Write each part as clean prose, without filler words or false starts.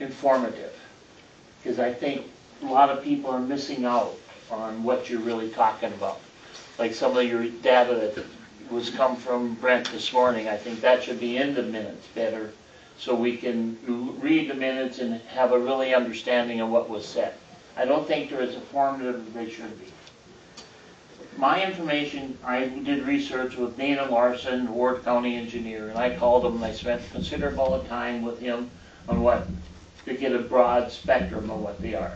informative, because I think a lot of people are missing out on what you're really talking about. Like some of your data that was come from Brent this morning, I think that should be in the minutes better, so we can read the minutes and have a really understanding of what was said. I don't think they're as informative as they should be. My information, I did research with Dana Larson, Ward County engineer, and I called him and I spent considerable time with him on what, to get a broad spectrum of what they are.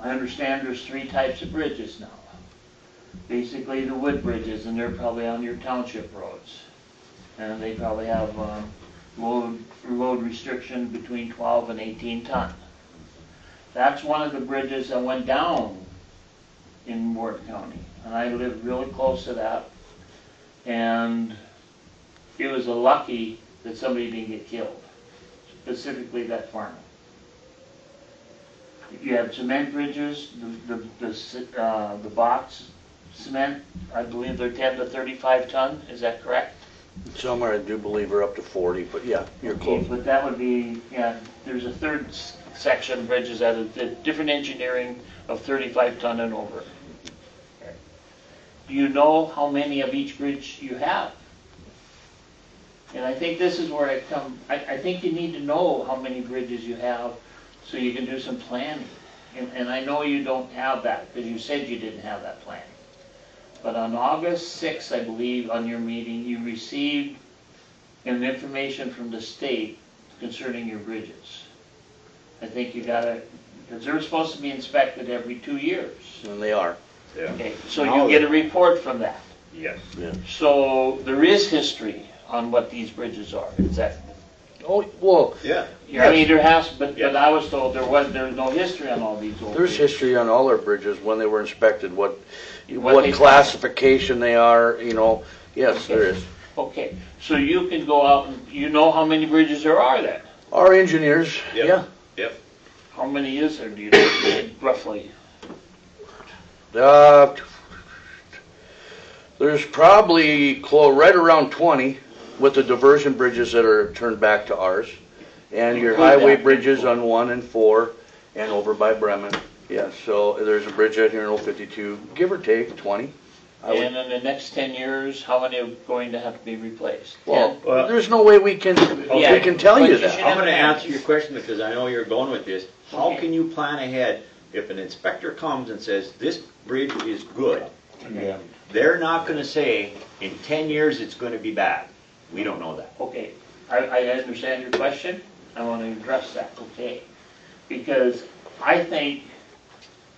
I understand there's 3 types of bridges now. Basically the wood bridges, and they're probably on your township roads. And they probably have load restriction between 12 and 18 ton. That's one of the bridges that went down in Ward County, and I lived really close to that, and it was a lucky that somebody didn't get killed, specifically that farmer. You have cement bridges, the box cement, I believe they're 10 to 35 ton, is that correct? Some I do believe are up to 40, but yeah, you're close. But that would be, yeah, there's a third section of bridges that are different engineering of 35 ton and over. Do you know how many of each bridge you have? And I think this is where I think you need to know how many bridges you have so you can do some planning. And I know you don't have that because you said you didn't have that planning. But on August 6th, I believe, on your meeting, you received information from the state concerning your bridges. I think you got to, because they're supposed to be inspected every 2 years. And they are. Yeah. Okay, so you get a report from that. Yes. Yeah. So there is history on what these bridges are. Is that? Oh, well, Yeah. I mean, there has, but Yes. I was told there's no history on all these old there's bridges. history on all our bridges, when they were inspected, what they classification they are, you know. Yes, there is. Okay, so you can go out and you know how many bridges there are then? Our engineers, Yep. yeah. Yep. How many is there, do you know, roughly? There's probably right around 20 with the diversion bridges that are turned back to ours. And your Include highway that. bridges on 1 and 4 and over by Bremen. Yeah, so there's a bridge out here in 052, give or take 20. And in the next 10 years, how many are going to have to be replaced? Well, 10? there's no way we can tell but you you that. should I'm going to answer your question because I know you're going with this. How Okay. can you plan ahead if an inspector comes and says, this bridge is good? Okay. They're not going to say, in 10 years it's going to be bad. We don't know that. Okay, I understand your question. I want to address that, okay? Because I think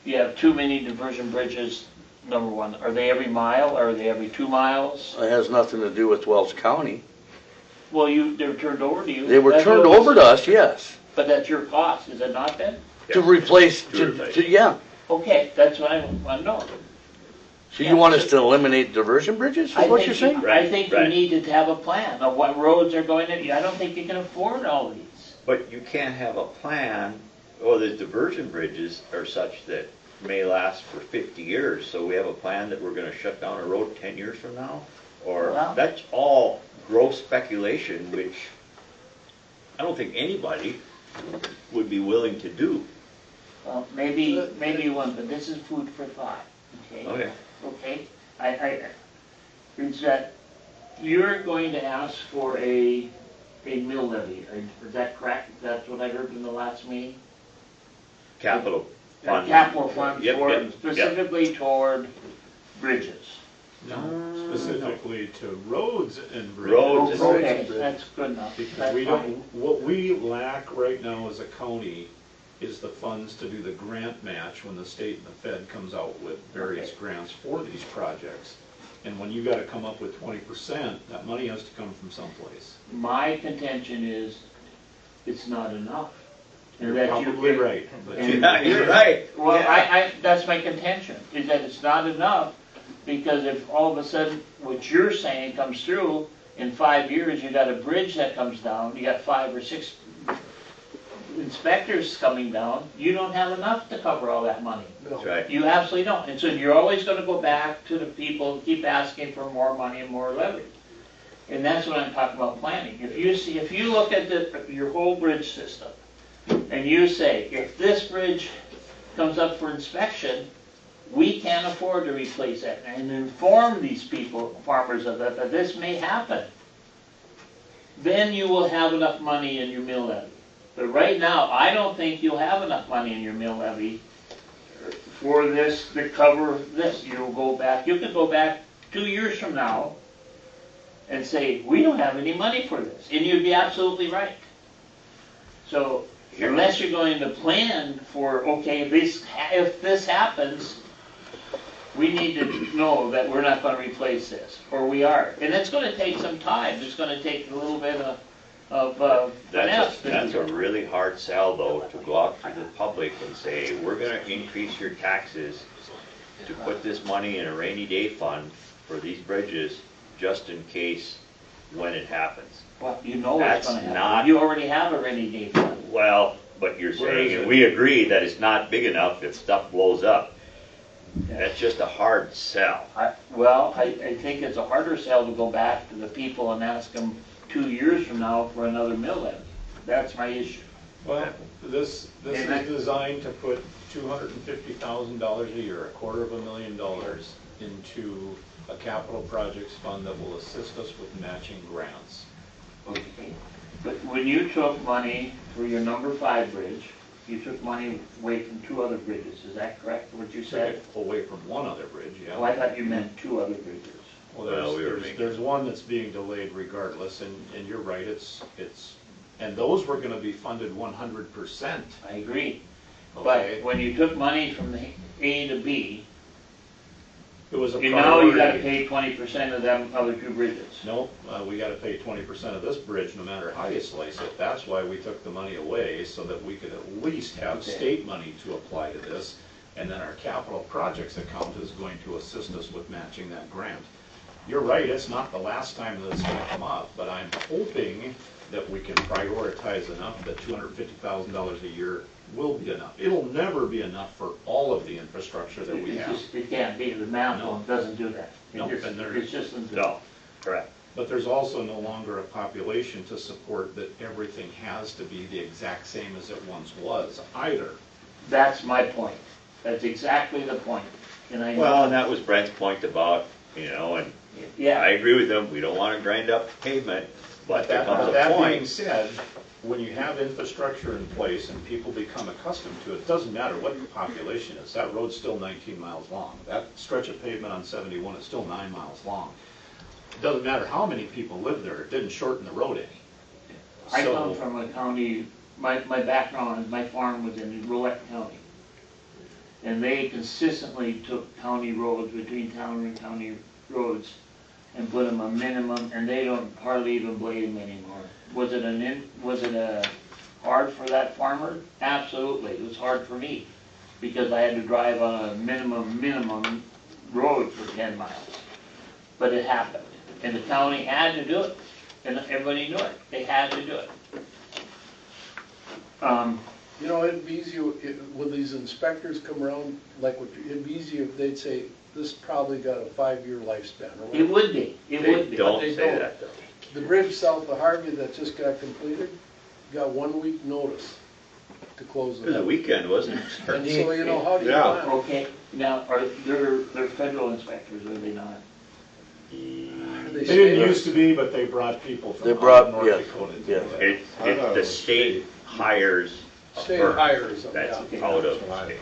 you have too many diversion bridges, number one. Are they every mile, or are they every 2 miles? It has nothing to do with Wells County. Well, they're turned over to you. They were That's turned what- over to us, yes. But that's your cost, is it not then? To replace, To replace. yeah. Okay, that's what I want to know. So you want us to eliminate diversion bridges, is what you're saying? I think you Right. need to have a plan of what roads are going in. I don't think you can afford all these. But you can't have a plan, or the diversion bridges are such that may last for 50 years, so we have a plan that we're going to shut down a road 10 years from now? Or Well- that's all gross speculation, which I don't think anybody would be willing to do. Well, maybe you won't, but this is food for thought, okay? Okay. Okay? Is that you're going to ask for a mill levy, is that correct? That's what I heard in the last meeting? Capital fund. Capital fund Yep, for, yep, yep. specifically toward bridges. No, specifically to roads and bridges. Roads and Okay, that's good enough. Because That's we fine. don't, what we lack right now as a county is the funds to do the grant match when the state and the Fed comes out with various Okay. grants for these projects. And when you gotta come up with 20%, that money has to come from someplace. My contention is, it's not enough. And You're that you probably can- right. But and- Yeah, you're right. Well, Yeah. that's my contention, is that it's not enough, because if all of a sudden what you're saying comes through, in 5 years you got a bridge that comes down, you got 5 or 6 inspectors coming down, you don't have enough to cover all that money. That's right. You absolutely don't. And so you're always going to go back to the people, keep asking for more money and more levy. And that's what I'm talking about planning. If you look at your whole bridge system, and you say, if this bridge comes up for inspection, we can't afford to replace that, and inform these people, farmers of that this may happen, then you will have enough money in your mill levy. But right now, I don't think you'll have enough money in your mill levy for this to cover this. You could go back 2 years from now and say, we don't have any money for this, and you'd be absolutely right. So unless you're going to plan for, okay, if this happens, we need to know that we're not going to replace this, or we are. And it's going to take some time. It's going to take a little bit of finesse. That's a really hard sell, though, to go out to the public and say, we're going to increase your taxes to put this money in a rainy day fund for these bridges, just in case when it happens. Well, you know what's going to happen. Not- You already have a rainy day fund. Well, but you're Where is saying, and it? we agree that it's not big enough if stuff blows up. That's just a hard sell. I think it's a harder sell to go back to the people and ask them 2 years from now for another mill levy. That's my issue. Well, this is And designed to put $250,000 a year, $250,000 into a capital projects fund that will assist us with matching grants. Okay. But when you took money for your number 5 bridge, you took money away from 2 other bridges. Is that correct, what you Took said? it away from one other bridge, yeah. Oh, I thought you meant 2 other bridges. Well, Well, we were there's one that's being delayed regardless, and you're right, and those were gonna be funded 100%. I agree. Okay. But when you took money from the A to B, It was a you know you gotta priority. pay 20% of them other 2 bridges. Nope, we gotta pay 20% of this bridge, no matter how you slice it. That's why we took the money away, so that we could at least have Okay. state money to apply to this. And then our capital projects account is going to assist us with matching that grant. You're right, it's not the last time that it's gonna come up, but I'm hoping that we can prioritize enough that $250,000 a year will be enough. It'll never be enough for all of the infrastructure that we have. It can't be, the math No. doesn't do that. No, and there- It's just, No, correct. But there's also no longer a population to support that everything has to be the exact same as it once was either. that's my point. That's exactly the point. And I Well, know, and that was Brent's point about, and I yeah, agree with him, we don't wanna grind up pavement, but there comes a That being point. said, when you have infrastructure in place and people become accustomed to it, it doesn't matter what the population is, that road's still 19 miles long. That stretch of pavement on 71 is still 9 miles long. It doesn't matter how many people live there, it didn't shorten the road any. I So- come from a county, my background, my farm was in Rolette County. And they consistently took county roads, between town and county roads, and put them a minimum, and they don't hardly even blade them anymore. Was it hard for that farmer? Absolutely, it was hard for me, because I had to drive on a minimum road for 10 miles. But it happened, and the county had to do it, and everybody knew it, they had to do it. You know, it'd be easy, when these inspectors come around, like, it'd be easy if they'd say, this probably got a 5-year lifespan. or It whatever. would be, it They would be. don't They say don't. that though. The bridge south of Harvey that just got completed, got 1 week notice to close It it was a up. weekend, wasn't it? And so, you know, how do you Yeah. plan? Okay, now, they're federal inspectors, are they not? Are They state? didn't used to be, but they brought people They from brought- out of North yeah, Dakota to yeah. do that. The state hires a State firm hires them, that's yeah. out of state.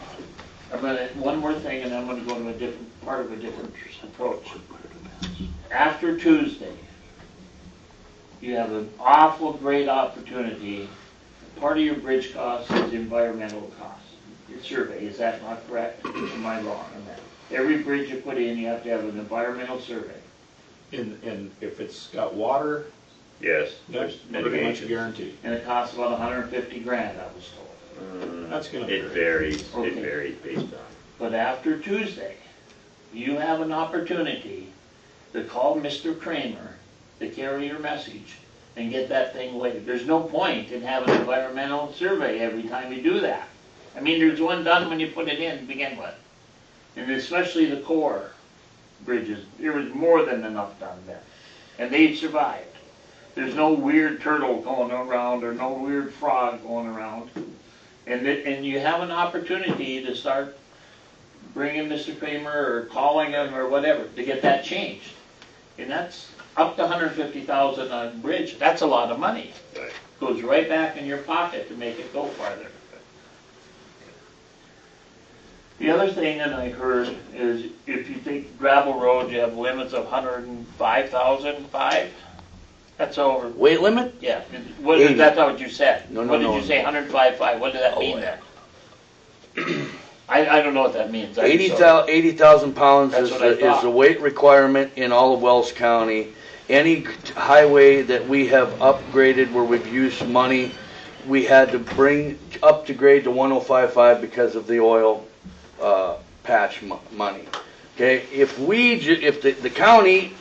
I'm gonna, one more thing, and I'm gonna go to a different, part of a different approach. After Tuesday, you have an awful great opportunity. Part of your bridge cost is environmental costs. Your survey, is that not correct? Am I wrong on that? Every bridge you put in, you have to have an environmental survey. And if it's got water, Yes, that's there's pretty much mitigation. guaranteed. And it costs about 150 grand, I was told. That's gonna It vary. varies, Okay. it varies based on. But after Tuesday, you have an opportunity to call Mr. Cramer, to carry your message, and get that thing waived. There's no point in having an environmental survey every time you do that. I mean, there's one done when you put it in to begin with. And especially the core bridges, there was more than enough done there. and they survived. There's no weird turtle going around or no weird frog going around. And you have an opportunity to start bringing Mr. Cramer or calling him or whatever to get that changed. And that's up to $150,000 on a bridge. That's a lot of money. Right. Goes right back in your pocket to make it go farther. The other thing that I heard is if you think gravel roads, you have limits of 105,005. That's over. Weight limit? Yeah. 80. That's not what you said. No, no, what did no. you say? 105.5. What did that Oh, mean yeah. then? I don't know what that means. 80,000 pounds That's is what I thought. the weight requirement in all of Wells County. Any highway that we have upgraded where we've used money, we had to bring up to grade to 105.5 because of the oil patch money. Okay, if the county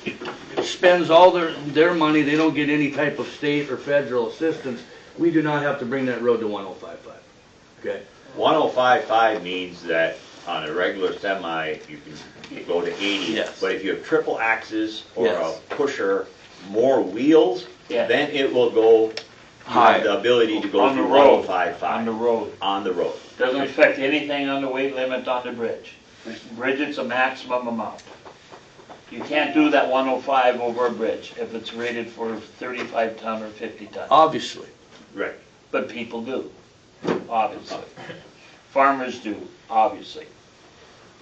spends all their money, they don't get any type of state or federal assistance, we do not have to bring that road to 105.5. Okay. 105.5 means that on a regular semi, you can go to 80. Yes. But if you have triple axes or Yes. a pusher, more wheels, Yeah. then it will go, you High. have the ability to go On to the road. 105.5. On the road. On the road. Doesn't affect anything on the weight limit on the bridge. The bridge, it's a maximum amount. You can't do that 105 over a bridge if it's rated for 35 ton or 50 ton. Obviously. Right. But people do, obviously. Farmers do, obviously.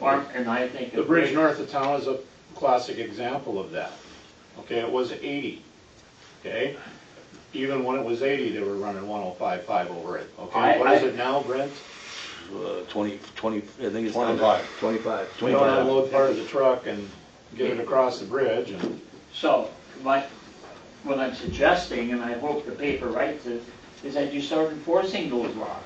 And I think. The bridge north of town is a classic example of that. Okay, it was 80, okay? Even when it was 80, they were running 105.5 over it, okay? What is it now, Brent? 20, I think it's 25. 25. We don't unload part of the truck and get it across the bridge and. So, what I'm suggesting, and I hope the paper writes it, is that you start enforcing those laws.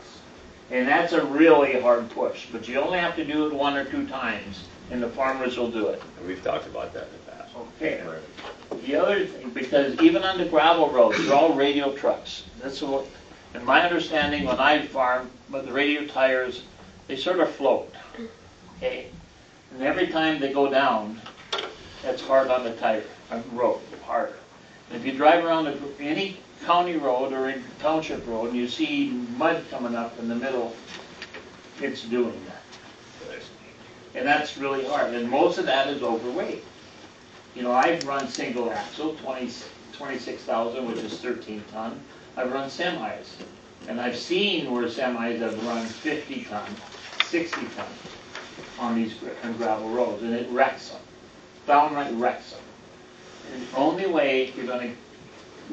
And that's a really hard push, but you only have to do it 1 or 2 times, and the farmers will do it. And we've talked about that in the past. Okay. The other thing, because even on the gravel roads, they're all radial trucks. That's what, in my understanding, when I farm, but the radial tires, they sort of float. Okay? And every time they go down, that's hard on the tire, on the road, hard. And if you drive around any county road or a township road and you see mud coming up in the middle, it's doing that. And that's really hard. And most of that is overweight. You know, I've run single axle, 26,000, which is 13 ton. I've run semis. And I've seen where semis have run 50 ton, 60 ton on these gravel roads, and it wrecks them. Downright wrecks them. And the only way you're going to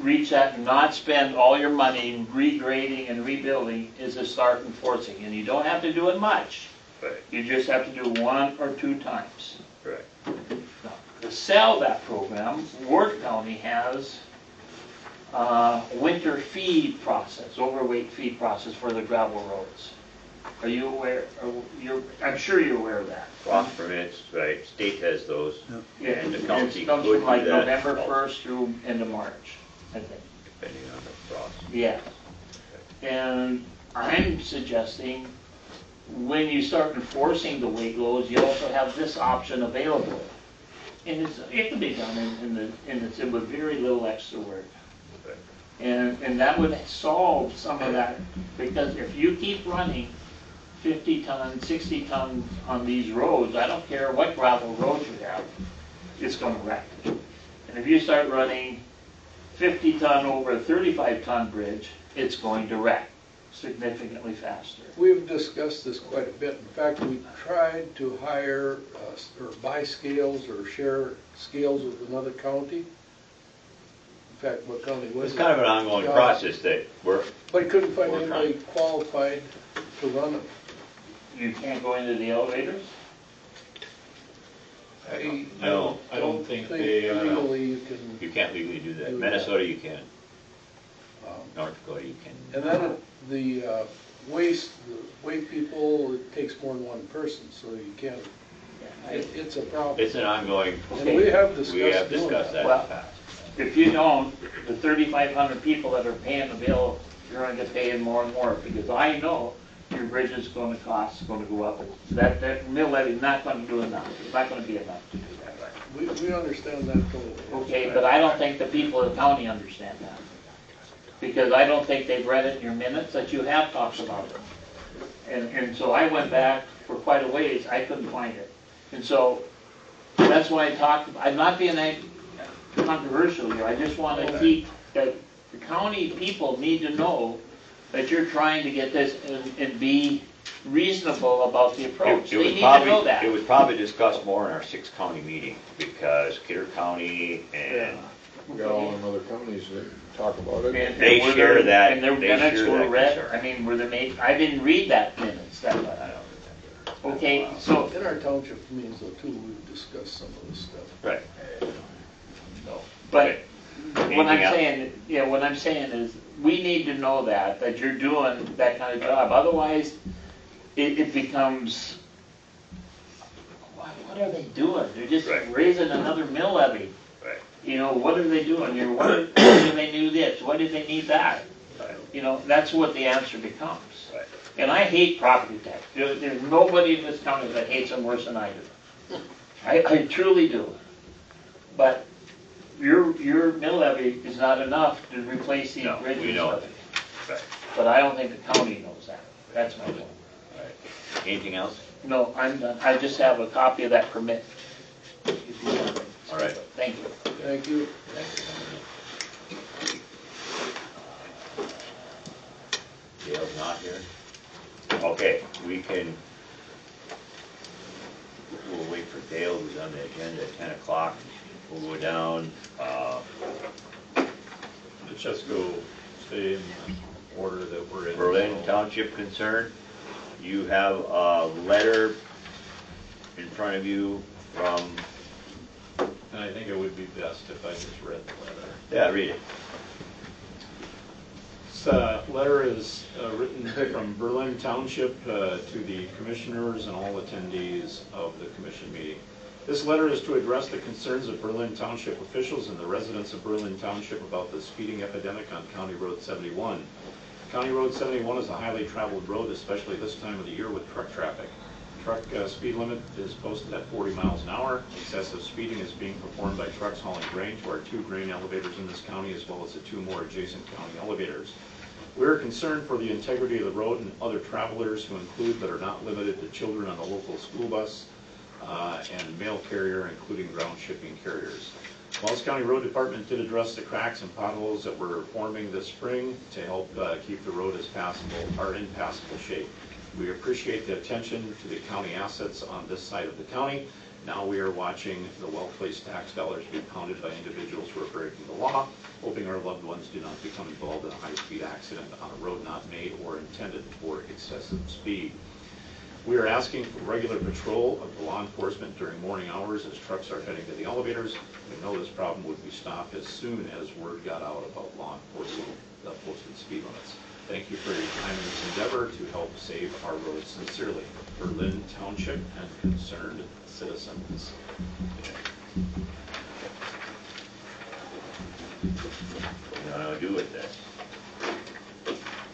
reach that and not spend all your money regrading and rebuilding is to start enforcing. And you don't have to do it much. Right. You just have to do 1 or 2 times. Right. Now, to sell that program, Ward County has a winter feed process, overweight feed process for the gravel roads. Are you aware? I'm sure you're aware of that. Cross permits, right, state has those. Yeah, And the county it comes could from like do that. November 1st through end of March, I think. Depending on the cross. Yeah. And I'm suggesting when you start enforcing the weight loads, you also have this option available. And it can be done with very little extra work. Right. And that would solve some of that, because if you keep running 50 ton, 60 ton on these roads, I don't care what gravel roads you have, it's going to wreck. And if you start running 50 ton over a 35 ton bridge, it's going to wreck significantly faster. We've discussed this quite a bit. In fact, we tried to hire or buy scales or share scales with another county. In fact, what county was It's it? kind of an ongoing Yeah. process that we're, But he couldn't find We're anybody qualified to run it. You can't go into the elevators? I No, I don't think they, legally you can. you can't legally do that. Do that. Minnesota you can, um, North Dakota you can. And then the weight people, it takes more than one person, so you can't, it's a problem. It's an ongoing, And we have we have discussed doing discussed that in Well, the past. If you don't, the 3,500 people that are paying the bill, you're going to get paid more and more, because I know your bridge is going to cost, is going to go up. That mill levy is not going to do enough. It's not going to be enough to do that. We understand that totally. Okay, but I don't think the people of the county understand that. Because I don't think they've read it in your minutes that you have talked about it. And so I went back for quite a ways, I couldn't find it. And so, that's why I talked, I'm not being controversial here, I just want to keep, that the county people need to know that you're trying to get this and be reasonable about the approach. They need to know that. It was probably discussed more in our 6-county meeting, because Kidder County and We got all them other companies that talk about it. And They were share there- that- And their they minutes share were that read, concern. I mean, were they made, I didn't read that minutes, that way. Okay, so, In our township meetings though too, we've discussed some of this stuff. right. but what I'm Anything else? what I'm saying is, we need to know that you're doing that kind of job, otherwise, it becomes, what are they doing? They're just Right. raising another mill levy. Right. You know, what are they doing? Why do they need this? Why do they need that? Right. You know, that's what the answer becomes. Right. And I hate property tax. There's nobody in this county that hates them worse than I do. I truly do. But your mill levy is not enough to replace the No, we bridges know levy. it. Right. But I don't think the county knows that. That's my point. Right. Anything else? No, I'm done. I just have a copy of that permit. If you want it. All right. Thank you. Thank you. Dale's not here? Okay, we'll wait for Dale, who's on the agenda at 10 o'clock. We'll go down, Let's just go stay in the order that we're in. Berlin Township concern. You have a letter in front of you from, And I think it would be best if I just read the letter. yeah, read it. This letter is written from Berlin Township to the commissioners and all attendees of the commission meeting. This letter is to address the concerns of Berlin Township officials and the residents of Berlin Township about the speeding epidemic on County Road 71. County Road 71 is a highly traveled road, especially this time of the year with truck traffic. Truck speed limit is posted at 40 miles an hour. Excessive speeding is being performed by trucks hauling grain to our 2 grain elevators in this county, as well as the 2 more adjacent county elevators. We are concerned for the integrity of the road and other travelers, who include but are not limited to children on the local school bus and mail carrier, including ground shipping carriers. Wallace County Road Department did address the cracks and potholes that were forming this spring to help keep the road in passable shape. We appreciate the attention to the county assets on this side of the county. Now we are watching the well-placed tax dollars be pounded by individuals who are breaking the law, hoping our loved ones do not become involved in a high-speed accident on a road not made or intended for excessive speed. We are asking for regular patrol of the law enforcement during morning hours as trucks are heading to the elevators. We know this problem would be stopped as soon as word got out about law enforcement the posted speed limits. Thank you for your time in this endeavor to help save our roads. Sincerely, Berlin Township and concerned citizens. What do you want to do with this?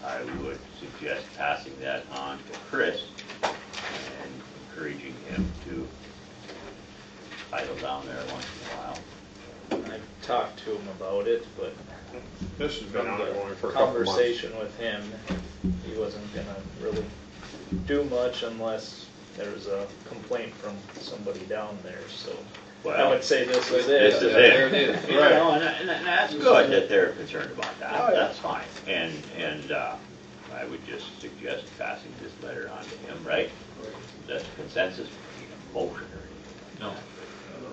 I would suggest passing that on to Chris and encouraging him to idle down there once in a while. I talked to him about it, but This has been from ongoing for the a couple months. conversation with him, he wasn't gonna really do much unless there was a complaint from somebody down there, so I Well, would say this or this this. is There it. it is. You know, and that's good that they're concerned about that. Oh, yeah. That's fine. And I would just suggest passing this letter on to him, right? That's consensus, we need a motion or anything. No.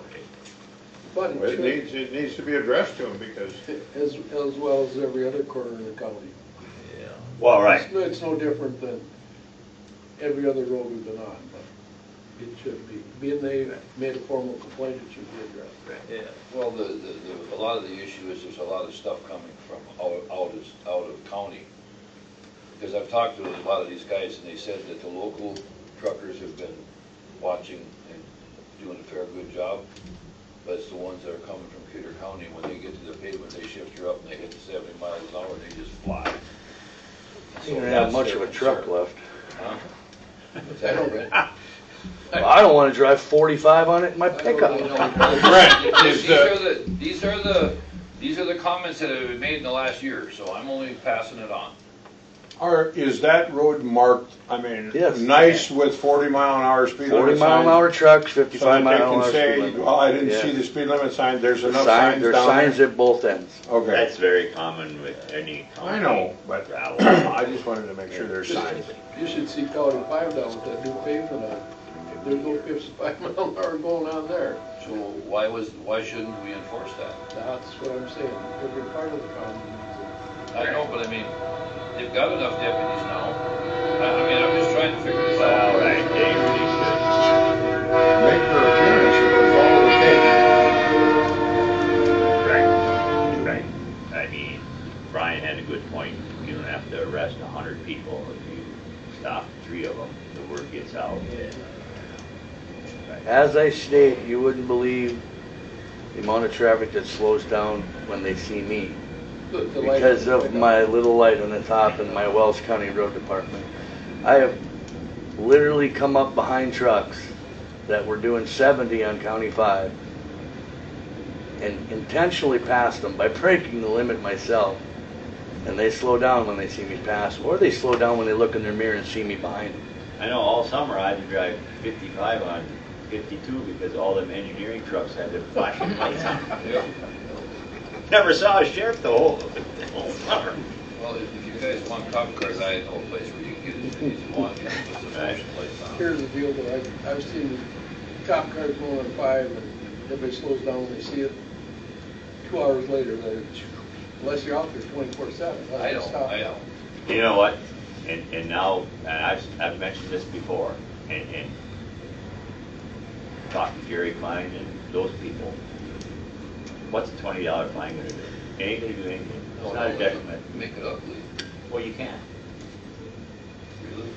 Okay. But It needs to be addressed to them because as well as every other corner of the county. Yeah. Well, right. It's no different than every other road we've been on, but it should be. Being they made a formal complaint, it should be addressed. Yeah. Well, a lot of the issue is there's a lot of stuff coming from out of county. Because I've talked to a lot of these guys and they said that the local truckers have been watching and doing a fair good job. But it's the ones that are coming from Kidder County, when they get to the pavement, they shift her up and they hit 70 miles an hour and they just fly. You don't have much of a truck left. Huh? What's that, Brent? I don't wanna drive 45 on it in my I pickup. don't know. Brent, is These are the comments that have been made in the last year, so I'm only passing it on. is that road marked, I mean, Yes. nice with 40-mile-an-hour speed limit 40 signs? mile an hour trucks, So 55 that they mile an can hour say, speed limit. well, I didn't Yeah. see the speed limit sign, there's enough signs There's down signs there? at both ends. Okay, That's very common with any I county know, but gravel. I just wanted to make sure there's signs. You should see County 5 down with that new pavement on. There's no 55-mile-an-hour going on there. So why shouldn't we enforce that? That's what I'm saying. Every part of the county needs it. I know, but I mean, they've got enough deputies now. I mean, I'm just trying to figure this Well, out. right, they really should. Make their appearance if they follow the tape. Right, right. I mean, Brian had a good point. You don't have to arrest 100 people. If you stop 3 of them, the word gets out. As I state, you wouldn't believe the amount of traffic that slows down when they see me The light- because of my little light on the top in my Wells County Road Department. I have literally come up behind trucks that were doing 70 on County 5 and intentionally passed them by breaking the limit myself. And they slow down when they see me pass, or they slow down when they look in their mirror and see me behind them. I know all summer I had to drive 55 on 52 because all them engineering trucks had their flashing lights on. Never saw a sheriff the whole summer. Well, if you guys want cop cars, I know a place where you can get it if you want, with some flashing lights on. Here's the deal, though. I've seen cop cars going on 5, and everybody slows down when they see it. 2 hours later, unless you're out there 24/7. I know. You know what? And now, and I've mentioned this before, and talked to Jerry Klein and those people. What's a $20 fine going to do? It ain't going to do anything. It's not a detriment. Make it ugly. Well, you can't. Really?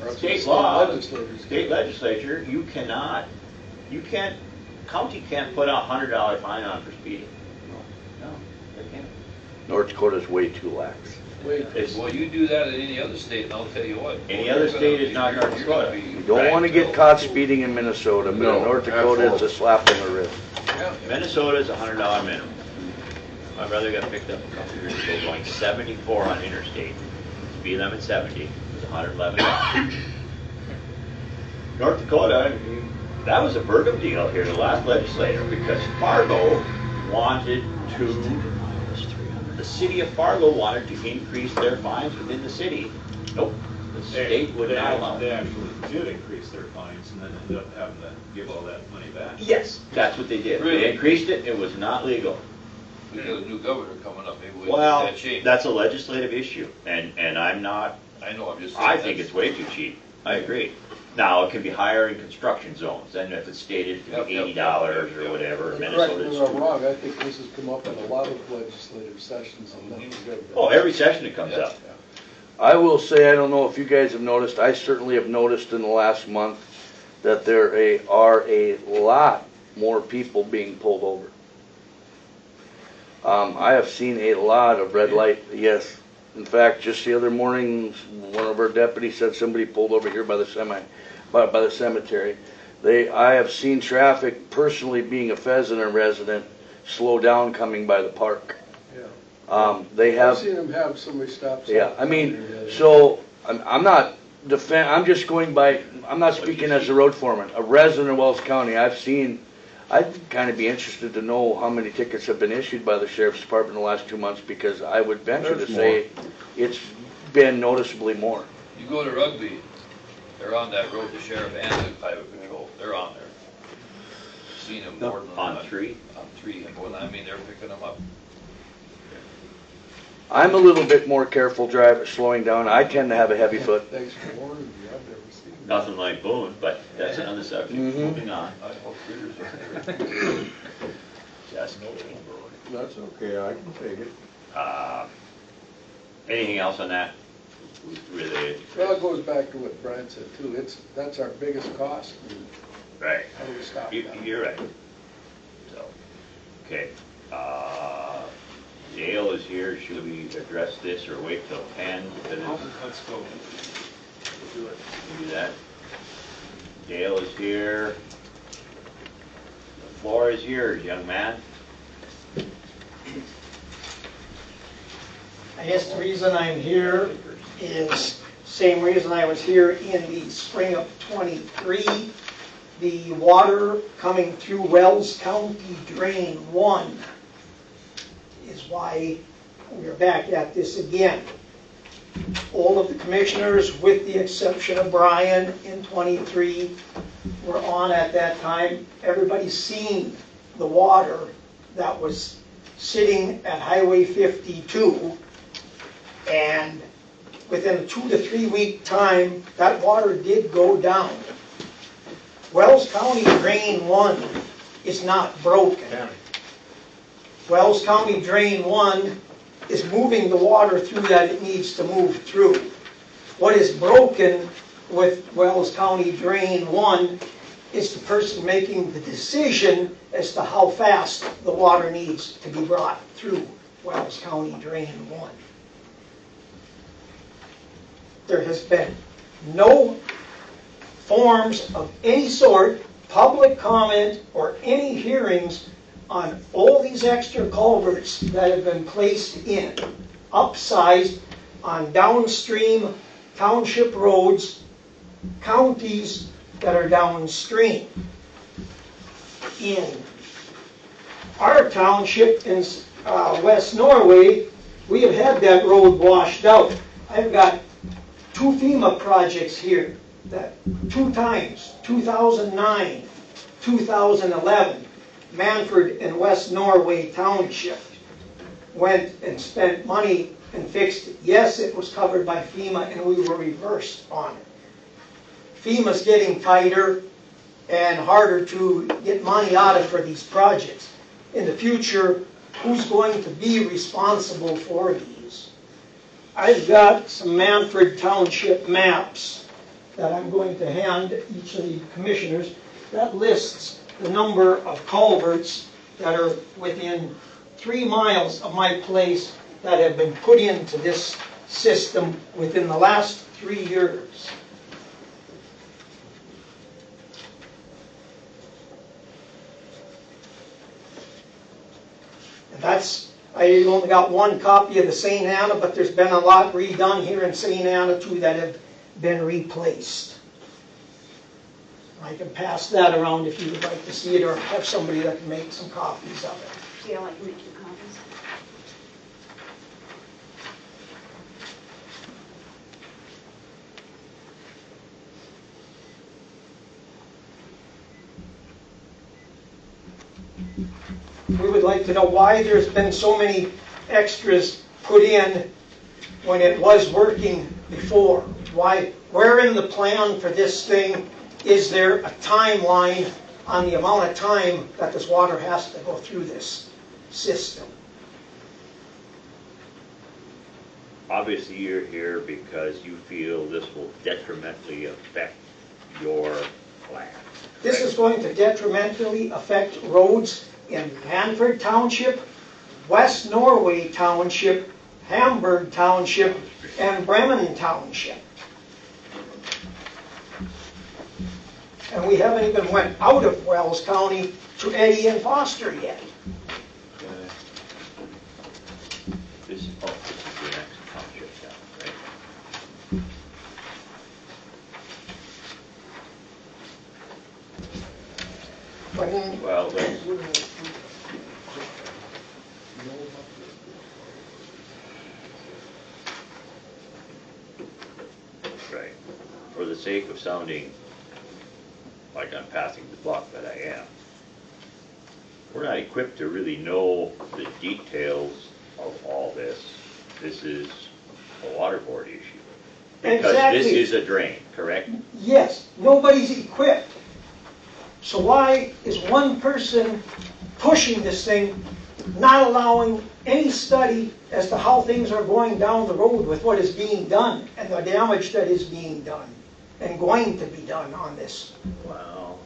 Or else State the law, legislators state legislature, you can't, county can't put a $100 fine on for speeding. No, they can't. North Dakota's way too lax. wait. It's, Well, you do that in any other state, and I'll tell you what. Any other state is not North you're gonna Dakota. be You don't Right. want to get caught speeding in Minnesota, but No, in North Dakota, it's a slap on the wrist. Minnesota's $100 minimum. My brother got picked up a couple years ago going 74 on interstate. Speed limit 70, it was $111. North Dakota, that was a Burgum deal here, the last legislature, because Fargo wanted to, the city of Fargo wanted to increase their fines within the city. Nope, the state would not allow They it. actually did increase their fines and then ended up having to give all that money back. Yes, that's what they did. Really? They increased it, it was not legal. We got a new governor coming up, maybe we can Well, get that changed. that's a legislative issue, and I'm not, I know, I'm just saying. I think it's way too cheap. I agree. Now, it can be higher in construction zones, then if it's stated to Yep, be yep, $80 yep, or yep. whatever, Correct me Minnesota's. if I'm wrong, I think this has come up in a lot of legislative sessions and nothing's ever been. Oh, every session it comes Yeah. up. I will say, I don't know if you guys have noticed, I certainly have noticed in the last month that there are a lot more people being pulled over. I have seen a lot of red light, yes. In fact, just the other morning, one of our deputies said somebody pulled over here by the by the cemetery. I have seen traffic, personally being a Pheasant resident, slow down coming by the park. Yeah. They I've have. seen them have somebody stop. Yeah, I mean, so, I'm not I'm just going by, I'm not speaking as a road foreman, a resident of Wells County. I'd kind of be interested to know how many tickets have been issued by the Sheriff's Department in the last 2 months, because I would venture to There's say it's been noticeably more. You go to Rugby, they're on that road, the sheriff and the highway patrol, they're on there. Seen them more than. On 3? On 3, and when, I mean, they're picking them up. I'm a little bit more careful slowing down. I tend to have a heavy foot. Thanks for warning me, I've never seen that. Nothing like Boone, but that's another subject. Mhm. Moving on. I hope readers are. Just kidding. That's okay, I can take it. Anything else on that? Really? Well, it goes back to what Brian said too, that's our biggest cost, and Right. how do we stop that? You're right. So, okay. Dale is here. Should we address this or wait till 10? Because Let's go. We'll do it. we do that. Dale is here. The floor is yours, young man. I guess the reason I'm here is same reason I was here in the spring of '23. The water coming through Wells County Drain 1 is why we're back at this again. All of the commissioners, with the exception of Brian in '23, were on at that time. Everybody's seen the water that was sitting at Highway 52, and within a 2 to 3 week time, that water did go down. Wells County Drain 1 is not broken. Wells County Drain 1 is moving the water through that it needs to move through. What is broken with Wells County Drain 1 is the person making the decision as to how fast the water needs to be brought through Wells County Drain 1. There has been no forms of any sort, public comment, or any hearings on all these extra culverts that have been placed in, upsized on downstream township roads, counties that are downstream. In our township in West Norway, we have had that road washed out. I've got 2 FEMA projects here that 2 times, 2009, 2011, Manford and West Norway Township went and spent money and fixed it. Yes, it was covered by FEMA and we were reversed on it. FEMA's getting tighter and harder to get money out of for these projects. In the future, who's going to be responsible for these? I've got some Manford Township maps that I'm going to hand each of the commissioners that lists the number of culverts that are within 3 miles of my place that have been put into this system within the last 3 years. And that's, I only got 1 copy of the St. Anna, but there's been a lot redone here in St. Anna too that have been replaced. I can pass that around if you would like to see it, or have somebody that can make some copies of it. Yeah, I can make you copies. We would like to know why there's been so many extras put in when it was working before. Why, where in the plan for this thing is there a timeline on the amount of time that this water has to go through this system? Obviously, you're here because you feel this will detrimentally affect your plan. This is going to detrimentally affect roads in Manford Township, West Norway Township, Hamburg Township, and Bremen Township. And we haven't even went out of Wells County to Eddy and Foster yet. This is the next township down, right? Well, right. For the sake of sounding like I'm passing the buck, but I am, we're not equipped to really know the details of all this. This is a water board issue. Because Exactly. this is a drain, correct? Yes, nobody's equipped. So why is one person pushing this thing, not allowing any study as to how things are going down the road with what is being done and the damage that is being done and going to be done on this? Well,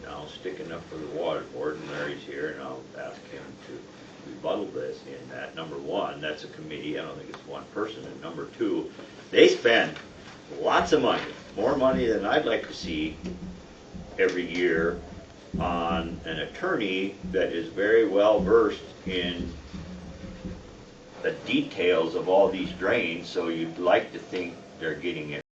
I'll sticking up for the water board, and Larry's here, and I'll ask him to rebuttal this in that, number one, that's a committee, I don't think it's one person, and number two, they spend lots of money, more money than I'd like to see, every year on an attorney that is very well versed in the details of all these drains, so you'd like to think they're getting it